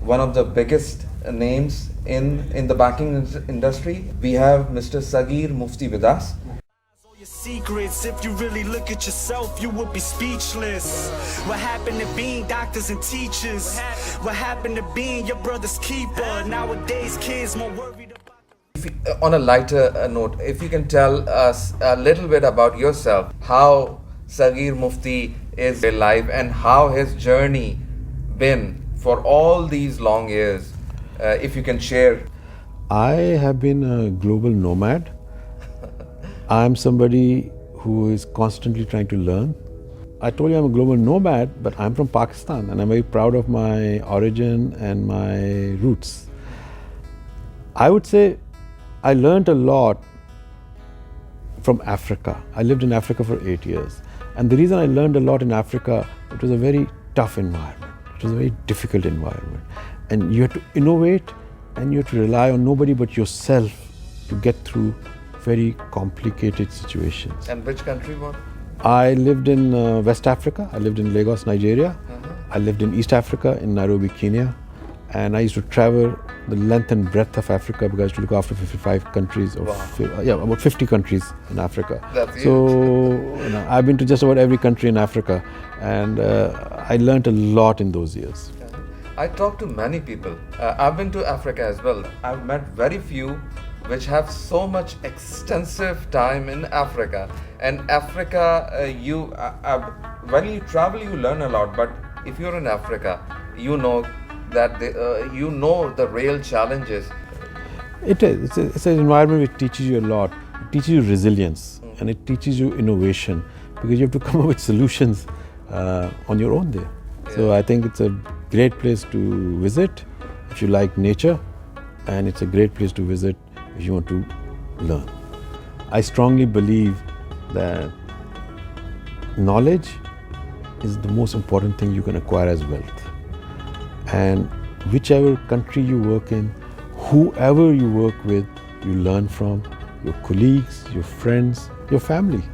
one of the biggest names in the banking industry. We have Mr. Sagheer Mufti with us. Your secrets, if you really look at yourself, you would be speechless. What happened to being doctors and teachers? What happened to being your brother's keeper? Nowadays, kids more worried about. On a lighter note, if you can tell us a little bit about yourself, how Sagheer Mufti is alive and how his journey been for all these long years, if you can share. I have been a global nomad. I'm somebody who is constantly trying to learn. I told you I'm a global nomad, but I'm from Pakistan and I'm very proud of my origin and my roots. I would say I learned a lot from Africa. I lived in Africa for 8 years. And the reason I learned a lot in Africa, it was a very tough environment. It was a very difficult environment. And you had to innovate and you had to rely on nobody but yourself to get through very complicated situations. And which country was? I lived in West Africa. I lived in Lagos, Nigeria. I lived in East Africa, in Nairobi, Kenya. And I used to travel the length and breadth of Africa because I used to look after 55 countries, or about 50 countries in Africa. That's so I've been to just about every country in Africa, and I learned a lot in those years. I talked to many people. I've been to Africa as well. I've met very few which have so much extensive time in Africa. And Africa, when you travel, you learn a lot. But if you're in Africa, you know that you know the real challenges. It is. It's an environment which teaches you a lot. It teaches you resilience and it teaches you innovation because you have to come up with solutions on your own there. So I think it's a great place to visit if you like nature, and it's a great place to visit if you want to learn. I strongly believe that knowledge is the most important thing you can acquire as wealth. And whichever country you work in, whoever you work with, you learn from your colleagues, your friends, your family.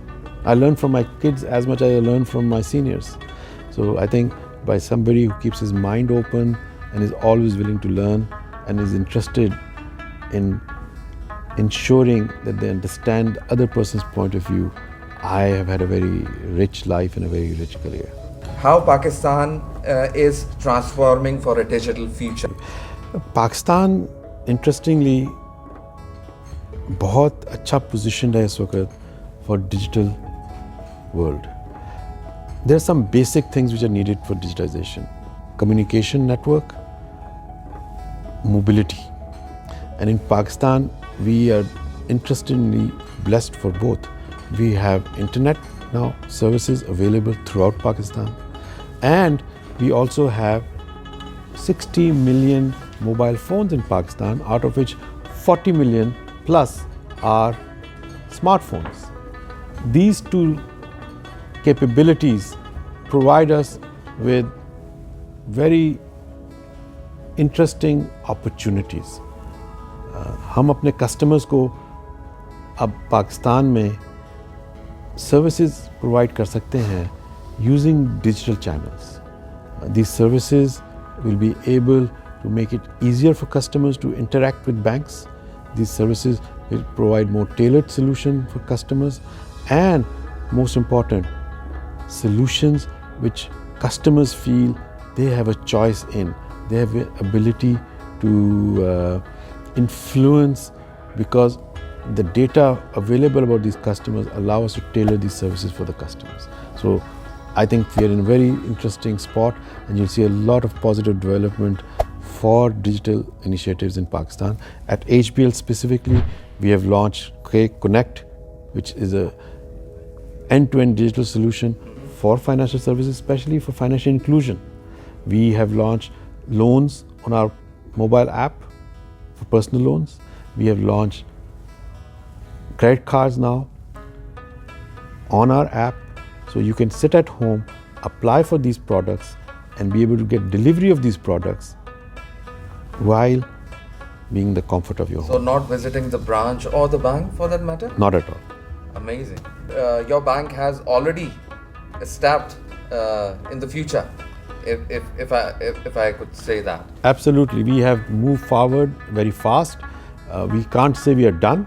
I learn from my kids as much as I learn from my seniors. So I think by somebody who keeps his mind open and is always willing to learn and is interested in ensuring that they understand the other person's point of view, I have had a very rich life and a very rich career. How Pakistan is transforming for a digital future? Pakistan, interestingly, बहुत अच्छा positioned है इस वक्त for digital world. There are some basic things which are needed for digitization: communication network, mobility. And in Pakistan, we are interestingly blessed for both. We have internet now services available throughout Pakistan, and we also have 60 million mobile phones in Pakistan, out of which 40 million plus are smartphones. These two capabilities provide us with very interesting opportunities. हम अपने customers को अब पाकिस्तान में services provide कर सकते हैं using digital channels. These services will be able to make it easier for customers to interact with banks. These services will provide more tailored solutions for customers, and most important, solutions which customers feel they have a choice in. They have the ability to influence, because the data available about these customers allow us to tailor these services for the customers. So I think we are in a very interesting spot, and you'll see a lot of positive development for digital initiatives in Pakistan. At HBL specifically, we have launched Connect, which is a end-to-end digital solution for financial services, especially for financial inclusion. We have launched loans on our mobile app for personal loans. We have launched credit cards now on our app, so you can sit at home, apply for these products, and be able to get delivery of these products while being in the comfort of your home. So not visiting the branch or the bank for that matter? Not at all. Amazing. Your bank has already stepped in the future. if I could say that. Absolutely, we have moved forward very fast. We can't say we are done.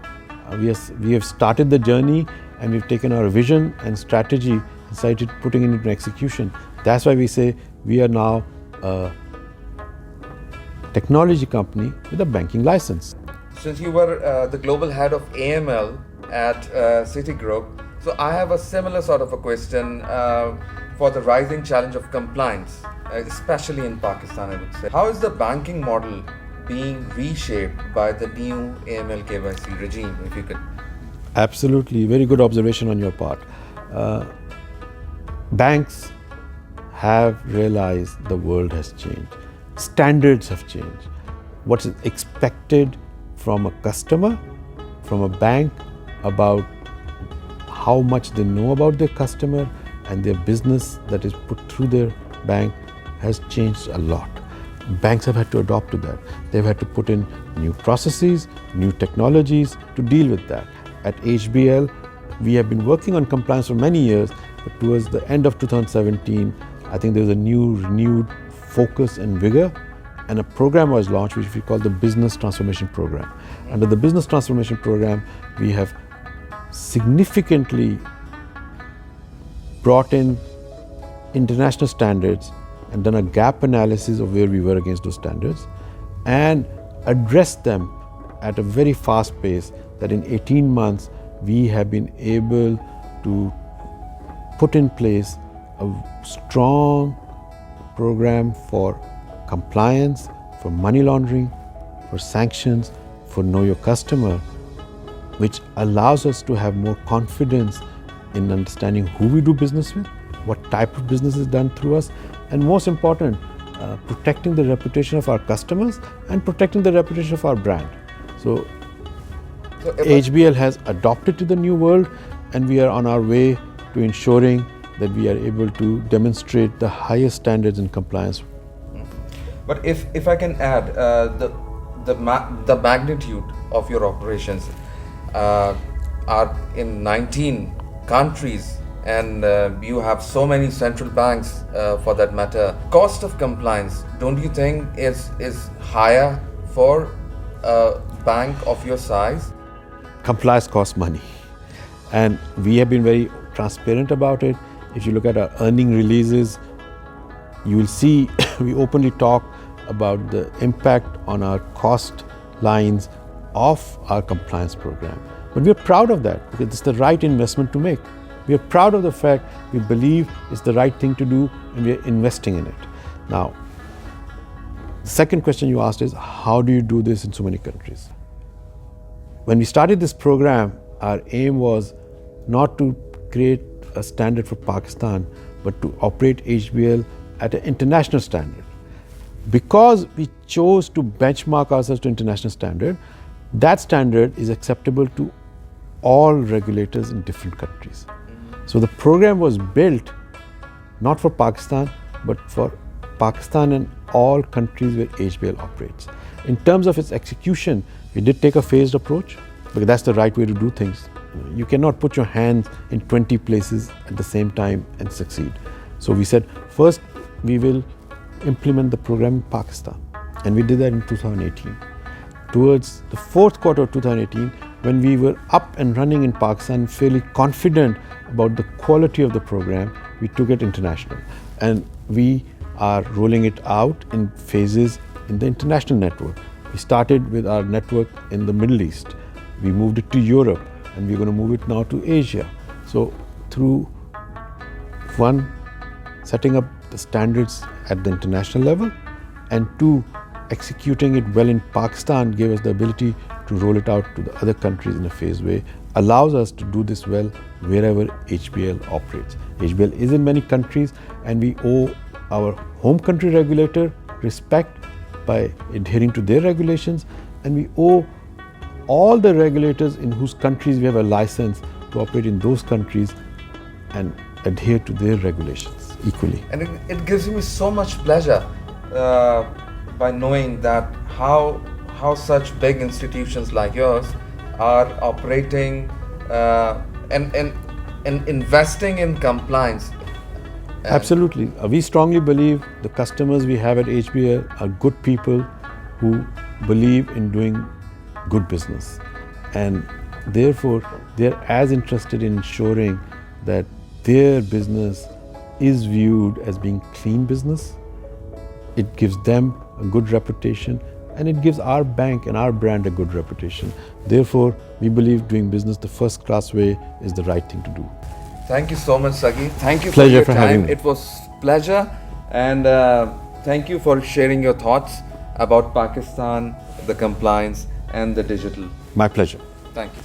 We have started the journey, and we've taken our vision and strategy and started putting it into execution. That's why we say we are now a technology company with a banking license. Since you were the global head of AML at Citigroup, so I have a similar sort of a question for the rising challenge of compliance, especially in Pakistan, I would say. How is the banking model being reshaped by the new AML KYC regime, if you could? Absolutely, very good observation on your part. Banks have realized the world has changed. Standards have changed. What is expected from a customer, from a bank, about how much they know about their customer and their business that is put through their bank has changed a lot. Banks have had to adopt to that. They've had to put in new processes, new technologies to deal with that. At HBL, we have been working on compliance for many years, but towards the end of 2017, I think there was a new renewed focus and vigor, and a program was launched which we call the Business Transformation Program. Under the Business Transformation Program, we have significantly brought in international standards and done a gap analysis of where we were against those standards and addressed them at a very fast pace that in 18 months we have been able to put in place a strong program for compliance, for money laundering, for sanctions, for know your customer, which allows us to have more confidence in understanding who we do business with, what type of business is done through us, and most important, protecting the reputation of our customers and protecting the reputation of our brand. So HBL has adopted to the new world, and we are on our way to ensuring that we are able to demonstrate the highest standards in compliance. But if I can add, the magnitude of your operations are in 19 countries, and you have so many central banks for that matter. Cost of compliance, don't you think is higher for a bank of your size? Compliance costs money, and we have been very transparent about it. If you look at our earning releases, you will see we openly talk about the impact on our cost lines of our compliance program. But we are proud of that because it's the right investment to make. We are proud of the fact we believe it's the right thing to do, and we are investing in it. Now, the second question you asked is, how do you do this in so many countries? When we started this program, our aim was not to create a standard for Pakistan, but to operate HBL at an international standard. Because we chose to benchmark ourselves to international standard, that standard is acceptable to all regulators in different countries. So the program was built not for Pakistan, but for Pakistan and all countries where HBL operates. In terms of its execution, we did take a phased approach, because that's the right way to do things. You cannot put your hands in 20 places at the same time and succeed. So we said, first we will implement the program in Pakistan, and we did that in 2018. Towards the fourth quarter of 2018, when we were up and running in Pakistan, fairly confident about the quality of the program, we took it international, and we are rolling it out in phases in the international network. We started with our network in the Middle East, we moved it to Europe, and we're going to move it now to Asia. So through one, setting up the standards at the international level, and two, executing it well in Pakistan gave us the ability to roll it out to the other countries in a phased way, allows us to do this well wherever HBL operates. HBL is in many countries, and we owe our home country regulator respect by adhering to their regulations, and we owe all the regulators in whose countries we have a license to operate in those countries and adhere to their regulations equally. And it gives me so much pleasure by knowing that how such big institutions like yours are operating and investing in compliance. Absolutely. We strongly believe the customers we have at HBL are good people who believe in doing good business. And therefore, they're as interested in ensuring that their business is viewed as being clean business. It gives them a good reputation, and it gives our bank and our brand a good reputation. Therefore, we believe doing business the first class way is the right thing to do. Thank you so much, Sagheer. Thank you Pleasure for for your having time. me. It was pleasure, and thank you for sharing your thoughts about Pakistan, the compliance, and the digital. My pleasure. Thank you.